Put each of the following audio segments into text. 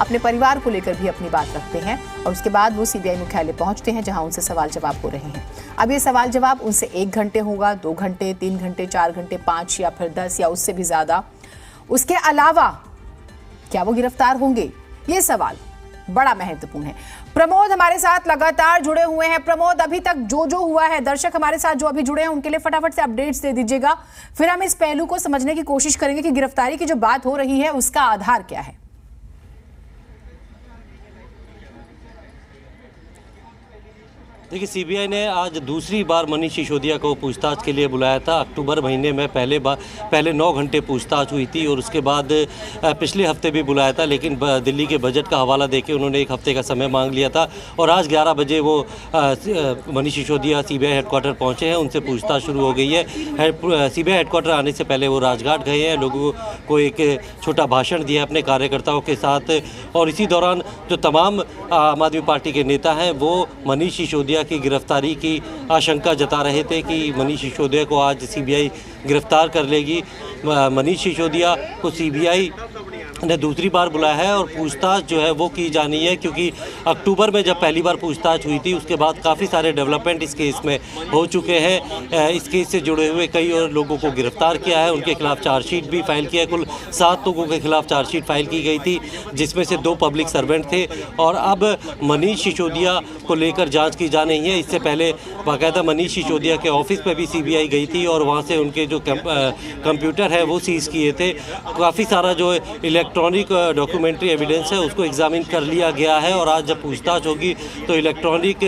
अपने परिवार को लेकर भी अपनी बात रखते हैं और उसके बाद वो सीबीआई मुख्यालय पहुंचते हैं, जहां उनसे सवाल जवाब हो रहे हैं। अब ये सवाल जवाब उनसे 1 घंटे होगा, 2 घंटे, 3 घंटे, 4 घंटे, 5 या फिर 10 या उससे भी ज्यादा। उसके अलावा क्या वो गिरफ्तार होंगे, ये सवाल बड़ा महत्वपूर्ण है। प्रमोद हमारे साथ लगातार जुड़े हुए हैं। प्रमोद, अभी तक जो हुआ है, दर्शक हमारे साथ जो अभी जुड़े हैं उनके लिए फटाफट से अपडेट्स दे दीजिएगा, फिर हम इस पहलू को समझने की कोशिश करेंगे कि गिरफ्तारी की जो बात हो रही है उसका आधार क्या है। देखिए, सीबीआई ने आज दूसरी बार मनीष सिसोदिया को पूछताछ के लिए बुलाया था। अक्टूबर महीने में पहले 9 घंटे पूछताछ हुई थी और उसके बाद पिछले हफ्ते भी बुलाया था, लेकिन दिल्ली के बजट का हवाला देके उन्होंने 1 हफ्ते का समय मांग लिया था और आज 11 बजे वो मनीष सिसोदिया सीबीआई हेडक्वार्टर पहुंचे हैं। उनसे पूछताछ शुरू हो गई है। सीबीआई हेडक्वार्टर आने से पहले वो राजघाट गए हैं, लोगों को एक छोटा भाषण दिया अपने कार्यकर्ताओं के साथ और इसी दौरान जो तमाम आम आदमी पार्टी के नेता हैं वो मनीष सिसोदिया की गिरफ्तारी की आशंका जता रहे थे कि मनीष सिसोदिया को आज सीबीआई गिरफ्तार कर लेगी। मनीष सिसोदिया को सीबीआई ने दूसरी बार बुलाया है और पूछताछ जो है वो की जानी है, क्योंकि अक्टूबर में जब पहली बार पूछताछ हुई थी उसके बाद काफ़ी सारे डेवलपमेंट इस केस में हो चुके हैं। इस केस से जुड़े हुए कई और लोगों को गिरफ्तार किया है, उनके खिलाफ चार्जशीट भी फाइल किया है। कुल 7 लोगों के खिलाफ चार्जशीट फाइल की गई थी, जिसमें से 2 पब्लिक सर्वेंट थे और अब मनीष सिसोदिया को लेकर जाँच की जा रही है। इससे पहले बाकायदा मनीष सिसोदिया के ऑफिस पर भी सीबीआई गई थी और वहाँ से उनके जो कंप्यूटर है वो सीज़ किए थे। काफ़ी सारा जो इलेक्ट्रॉनिक डॉक्यूमेंट्री एविडेंस है उसको एग्जामिन कर लिया गया है और आज जब पूछताछ होगी तो इलेक्ट्रॉनिक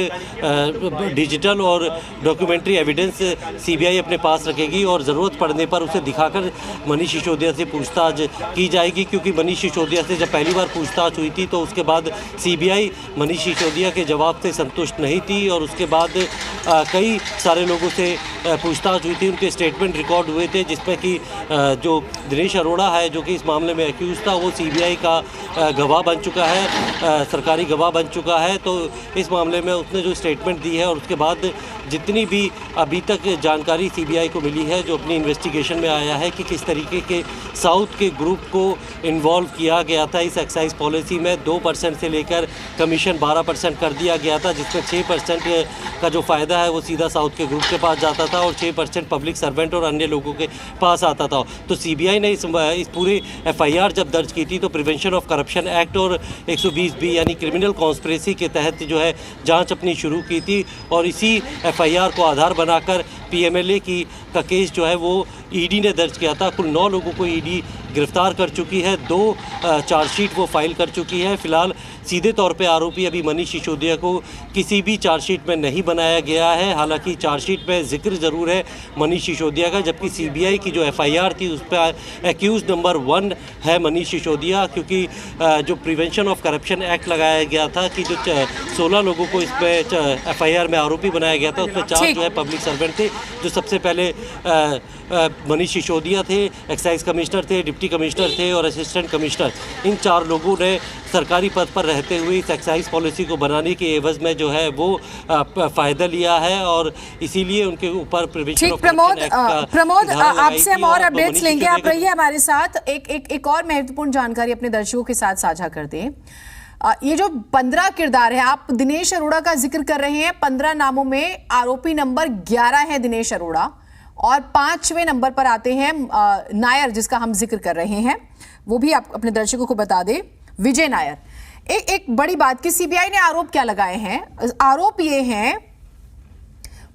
डिजिटल और डॉक्यूमेंट्री एविडेंस सीबीआई अपने पास रखेगी और ज़रूरत पड़ने पर उसे दिखाकर मनीष सिसोदिया से पूछताछ की जाएगी, क्योंकि मनीष सिसोदिया से जब पहली बार पूछताछ हुई थी तो उसके बाद सीबीआई मनीष सिसोदिया के जवाब से संतुष्ट नहीं थी और उसके बाद कई सारे लोगों से पूछताछ हुई थी, उनके स्टेटमेंट रिकॉर्ड हुए थे, जिसमें कि जो दिनेश अरोड़ा है जो कि इस मामले में एक्यूज था वो सीबीआई का गवाह बन चुका है, सरकारी गवाह बन चुका है। तो इस मामले में उसने जो स्टेटमेंट दी है और उसके बाद जितनी भी अभी तक जानकारी सीबीआई को मिली है, जो अपनी इन्वेस्टिगेशन में आया है कि किस तरीके के साउथ के ग्रुप को इन्वॉल्व किया गया था इस एक्साइज पॉलिसी में। 2% से लेकर कमीशन 12% कर दिया गया था, जिसमें 6% का जो फ़ायदा है वो सीधा साउथ के ग्रुप के पास जाता था और 6% पब्लिक सर्वेंट और अन्य लोगों के पास आता था। तो सीबीआई ने इस पूरे एफआईआर जब दर्ज की थी तो प्रिवेंशन ऑफ करप्शन एक्ट और 120B यानी क्रिमिनल कॉन्स्पिरेसी के तहत जो है जांच अपनी शुरू की थी और इसी एफआईआर को आधार बनाकर पीएमएलए का केस जो है वो ईडी ने दर्ज किया था। कुल 9 लोगों को ईडी गिरफ्तार कर चुकी है, 2 चार्जशीट वो फाइल कर चुकी है। फिलहाल सीधे तौर पे आरोपी अभी मनीष सिसोदिया को किसी भी चार्जशीट में नहीं बनाया गया है। हालांकि चार्जशीट में जिक्र ज़रूर है मनीष सिसोदिया का, जबकि सीबीआई की जो एफआईआर थी उस पर एक्यूज नंबर 1 है मनीष सिसोदिया, क्योंकि जो प्रिवेंशन ऑफ करप्शन एक्ट लगाया गया था कि जो 16 लोगों को इसमें एफआईआर में आरोपी बनाया गया था, उसमें 4 जो है पब्लिक सर्वेंट थे। जो सबसे पहले मनीष सिसोदिया थे, एक्साइज कमिश्नर थे, डिप्टी कमिश्नर थे और असिस्टेंट कमिश्नर। इन 4 लोगों ने सरकारी पद पर रहते हुए इस एक्साइज पॉलिसी को बनाने के एवज में जो है वो फ़ायदा लिया है और इसीलिए उनके ऊपर प्रिवेंशन ऑफ करप्शन एक्ट का प्रमोद, आपसे हम और अपडेट्स लेंगे। आप रहिए हमारे साथ। एक और महत्वपूर्ण जानकारी अपने दर्शकों के साथ साझा कर दें। ये जो 15 किरदार है, आप दिनेश अरोड़ा का जिक्र कर रहे हैं। 15 नामों में आरोपी नंबर 11 है दिनेश अरोड़ा और 5वें नंबर पर आते हैं नायर, जिसका हम जिक्र कर रहे हैं। वो भी आप अपने दर्शकों को बता दें, विजय नायर। एक बड़ी बात कि सीबीआई ने आरोप क्या लगाए हैं। आरोप ये हैं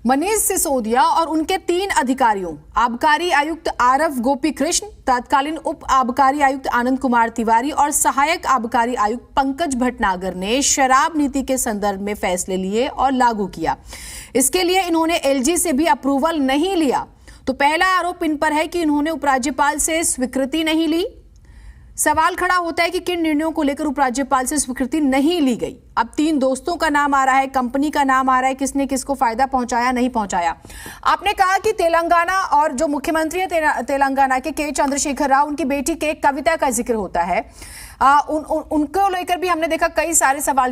मनीष सिसोदिया और उनके 3 अधिकारियों, आबकारी आयुक्त आरव गोपी कृष्ण, तत्कालीन उप आबकारी आयुक्त आनंद कुमार तिवारी और सहायक आबकारी आयुक्त पंकज भटनागर ने शराब नीति के संदर्भ में फैसले लिए और लागू किया। इसके लिए इन्होंने एलजी से भी अप्रूवल नहीं लिया। तो पहला आरोप इन पर है कि इन्होंने उपराज्यपाल से स्वीकृति नहीं ली। सवाल खड़ा होता है कि किन निर्णयों को लेकर उपराज्यपाल से स्वीकृति नहीं ली गई। अब 3 दोस्तों का नाम आ रहा है, कंपनी का नाम आ रहा है, किसने किसको फायदा पहुंचाया नहीं पहुंचाया। आपने कहा कि तेलंगाना और जो मुख्यमंत्री है तेलंगाना के चंद्रशेखर राव, उनकी बेटी के कविता का जिक्र होता है। उनको लेकर भी हमने देखा कई सारे सवाल